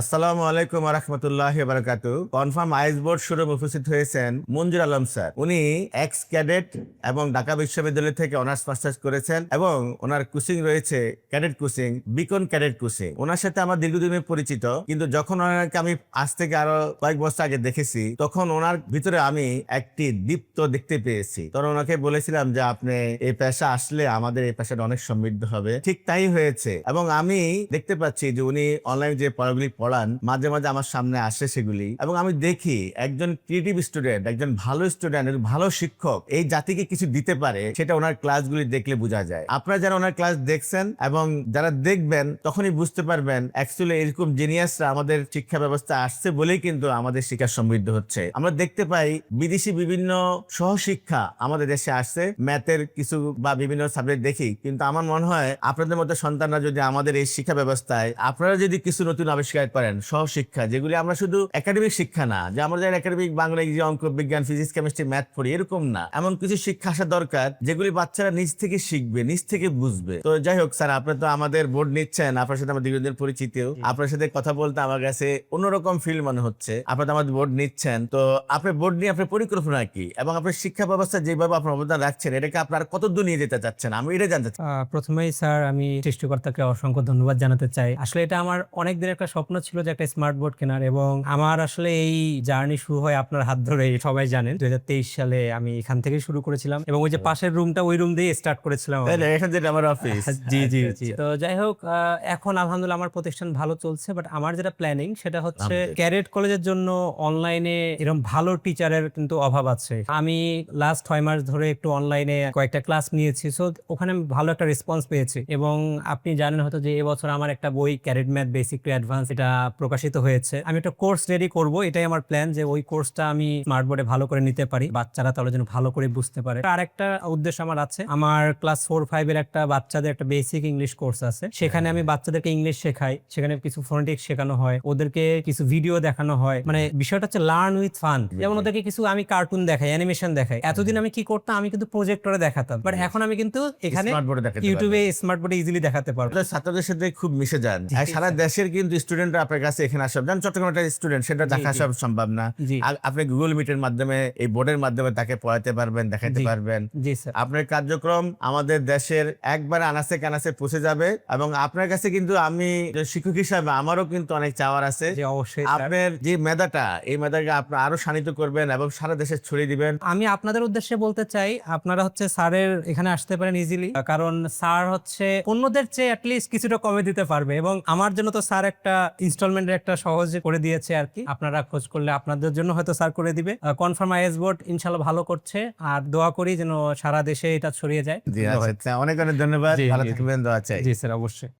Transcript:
আসসালামু আলাইকুম রাহমাতুল্লাহি ওয়া বারাকাতুহু। কনফার্ম আইস বোর্ড শোরুম উপস্থিত হয়েছেন মঞ্জুর আলম স্যার। উনি এক্স ক্যাডেট এবং ঢাকা বিশ্ববিদ্যালয় থেকে অনার্স মাস্টার্স করেছেন এবং ওনার কোচিং রয়েছে cadet coaching, Beacon cadet coaching. ওনার সাথে আমার দীর্ঘদিনের পরিচিত, কিন্তু যখন ওনাকে আমি আজ থেকে আরো কয়েক বছর আগে দেখেছি তখন ওনার ভিতরে আমি একটি দীপ্ত দেখতে পেয়েছি। তখন ওনাকে বলেছিলাম যে আপনি এই পেশা আসলে আমাদের এই পেশাটা অনেক সমৃদ্ধ হবে। ঠিক তাই হয়েছে এবং আমি দেখতে পাচ্ছি যে উনি অনলাইন যে পড়াগুলি পড়ান মাঝে মাঝে আমার সামনে আসে সেগুলি, এবং আমি দেখি একজন ক্রিয়েটিভ স্টুডেন্ট, একজন ভালো স্টুডেন্ট, ভালো শিক্ষক এই জাতিকে কিছু দিতে পারে, সেটা ওনার ক্লাসগুলি দেখলে বোঝা যায়। আপনারা যারা ওনার ক্লাস দেখছেন এবং যারা দেখবেন তখনই বুঝতে পারবেন অ্যাকচুয়ালি এরকম জিনিয়াসরা আমাদের শিক্ষা ব্যবস্থা আসছে বলেই কিন্তু আমাদের শিক্ষা সমৃদ্ধ হচ্ছে। আমরা দেখতে পাই বিদেশি বিভিন্ন সহশিক্ষা আমাদের দেশে আসছে, ম্যাথের কিছু বা বিভিন্ন সাবজেক্ট দেখি, কিন্তু আমার মনে হয় আপনাদের মতো সন্তানরা যদি আমাদের এই শিক্ষা ব্যবস্থায় আপনারা যদি কিছু নতুন আবিষ্কার করেন, সহশিক্ষা যেগুলি আমরা শুধু একাডেমিক শিক্ষা না, যে আমরা যারা একাডেমিক বাংলা, ইংরেজি, অঙ্ক, বিজ্ঞান, ফিজিক্স, কেমিস্ট্রি, ম্যাথ পড়ি এরকম না, এমন কিছু শিক্ষা আসা দরকার যেগুলি বাচ্চারা নিজ থেকে শিখবে, নিজ থেকে বুঝবে। তো যাই হোক স্যার, আপনি তো আমাদের বোর্ড নিচ্ছেন, আপনার সাথে আমার দীর্ঘদিন পরিচিত, আপনার সাথে কথা বলতে আমার কাছে অন্যরকম ফিল মনে হচ্ছে। আপনি তো আমাদের বোর্ড নিচ্ছেন, তো আপনার বোর্ড নিয়ে আপনার পরিকল্পনা কি এবং আপনার শিক্ষা ব্যবস্থা যেভাবে আপনার অবদান রাখছেন এটাকে আপনার কত দূর নিয়ে যেতে চাচ্ছেন, আমি এটা জানতে চাই। প্রথমেই স্যার আমি সৃষ্টিকর্তাকে অসংখ্য ধন্যবাদ জানাতে চাই। আসলে এটা আমার অনেক দিনের একটা স্বপ্ন ছিল যে একটা স্মার্ট বোর্ড কেনার, এবং আমার আসলে এই জার্নি শুরু হয় আপনার হাত ধরে। সবাই জানেন 2023 সালে আমি এখান থেকে শুরু করেছিলাম, এবং ওই যে পাশের রুমটা, ওই রুম দিয়ে স্টার্ট করেছিলাম আমি। এখন যেটা আমার অফিস। জি জি আচ্ছা, জি। আচ্ছা। তো যাই হোক, এখন আলহামদুলিল্লাহ আমার প্রতিষ্ঠান ভালো চলছে, বাট আমার যেটা প্ল্যানিং সেটা হচ্ছে আলহামদুলিল্লাহ। ক্যাডেট কলেজের জন্য অনলাইনে এরকম ভালো টিচারের কিন্তু অভাব আছে। আমি লাস্ট 6 মাস ধরে একটু অনলাইনে কয়েকটা ক্লাস নিয়েছি, সো ওখানে আমি ভালো একটা রেসপন্স পেয়েছি। এবং আপনি জানেন হয়তো যে এবছর আমার একটা বই cadet math basic to advance এটা প্রকাশিত হয়েছে। আমি একটা কোর্স রেডি করব, এটাই আমার প্ল্যান, যে ওই কোর্সটা আমি স্মার্ট বোর্ডে ভালো করে নিতে পারি, বাচ্চারা তাহলে যেন ভালো করে বুঝতে পারে। আর একটা উদ্দেশ্য আমার আছে, আমার ক্লাস 4-5 এর একটা বাচ্চাদের একটা বেসিক ইংলিশ কোর্স আছে, সেখানে আমি বাচ্চাদেরকে ইংলিশ শেখাই, সেখানে কিছু ফোনেটিক্স শেখানো হয়, ওদেরকে কিছু ভিডিও দেখানো হয়। মানে বিষয়টা হচ্ছে লার্ন উইথ ফান। যেমন ওদেরকে কিছু আমি কার্টুন দেখাই, অ্যানিমেশন দেখাই। এতদিন আমি কি করতাম, আমি কিন্তু প্রজেক্টরে দেখাতাম, বাট এখন আমি কিন্তু এখানে স্মার্ট বোর্ডে দেখাতে ইউটিউবে স্মার্ট বোর্ডে ইজিলি দেখাতে পারবো। আপনারা ছাত্রদের সাথে খুব মিশে যান, আর সারা দেশের কিন্তু স্টুডেন্টরা আপনার কাছে এখানে আসা, যেমন চট্টগ্রাম একটা স্টুডেন্ট, সেটা দেখা জি। সব সম্ভব না। জি। আপনি গুগল মিটের মাধ্যমে, এই বোর্ডের মাধ্যমে তাকে পড়াতে পারবেন, দেখাতে জি। পারবেন। জি স্যার। আপনার কার্যক্রম আমাদের দেশের একবার আনাচে কানাচে পৌঁছে যাবে, এবং আপনার কাছে কিন্তু আমি যে শিক্ষক হিসাবে আমারও কিন্তু অনেক চাওয়ার আছে। জি অবশ্যই স্যার। আপনার যে মেধাটা, এই মেধাকে আপনি আরো শানিত করবেন এবং সারা দেশে ছড়িয়ে দিবেন। আমি আপনাদের উদ্দেশ্যে বলতে চাই, আপনারা হচ্ছে স্যারের এখানে আসতে পারেন ইজিলি, কারণ স্যার হচ্ছে অন্যদের চেয়ে অ্যাটলিস্ট কিছুটা কমে দিতে পারবে, এবং আমার জন্য তো স্যার একটা ইনস্টলমেন্টের একটা সহজে করে দিয়েছে আর কি। আপনারা খোঁজ করলে আপনাদের জন্য হয়তো স্যার করে দিবে। কনফার্ম আইএস বোর্ড ইনশাআল্লাহ ভালো করছে, আর দোয়া করি যেন সারা দেশে এটা ছড়িয়ে যায়। জি, আচ্ছা, অনেক অনেক ধন্যবাদ। জি, ভালো জি, জি। থাকবেন, দোয়া চাই। জি স্যার, অবশ্যই।